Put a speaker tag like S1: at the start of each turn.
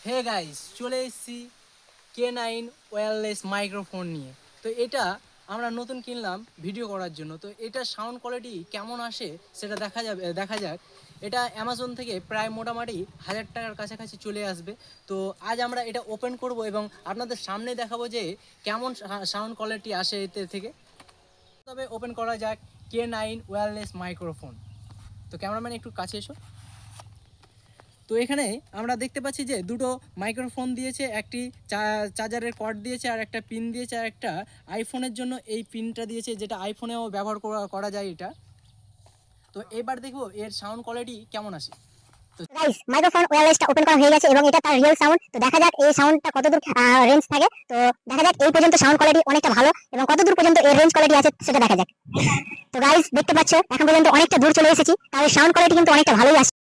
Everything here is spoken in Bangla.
S1: হে গাইস, চলে এসেছি K9 ওয়্যারলেস মাইক্রোফোন নিয়ে। তো এটা আমরা নতুন কিনলাম ভিডিও করার জন্য। তো এটা সাউন্ড কোয়ালিটি কেমন আসে সেটা দেখা যাক। এটা অ্যামাজন থেকে প্রায় মোটামুটি 1000 টাকার কাছাকাছি চলে আসবে। তো আজ আমরা এটা ওপেন করব এবং আপনাদের সামনে দেখাবো যে কেমন সাউন্ড কোয়ালিটি আসে এতে থেকে। তবে ওপেন করা যাক K9 ওয়্যারলেস মাইক্রোফোন। তো ক্যামেরাম্যান একটু কাছে এসো। তো এখানে আমরা দেখতে পাচ্ছি যে দুটো মাইক্রোফোন দিয়েছে, একটি চার্জারের কর্ড দিয়েছে, আর একটা পিন দিয়েছে, আর একটা আইফোনের জন্য এই পিনটা দিয়েছে, যেটা আইফোনেও ব্যবহার করা যায় এটা। তো এবার দেখবো এর সাউন্ড কোয়ালিটি কেমন আসে।
S2: গাইস, মাইক্রোফোন ওয়্যারলেসটা ওপেন করা হয়ে গেছে এবং এটা তার রিয়েল সাউন্ড। তো দেখা যাক এই সাউন্ডটা কতদূর রেঞ্জ থাকে। তো দেখা যাক এই পর্যন্ত সাউন্ড কোয়ালিটি অনেকটা ভালো এবং কতদূর পর্যন্ত এর রেঞ্জ কোয়ালিটি আছে সেটা দেখা যাক। তো গাইস, দেখতে পাচ্ছ এখন পর্যন্ত অনেকটা দূর চলে এসেছি, তার সাউন্ড কোয়ালিটি কিন্তু অনেকটা ভালোই আসছে।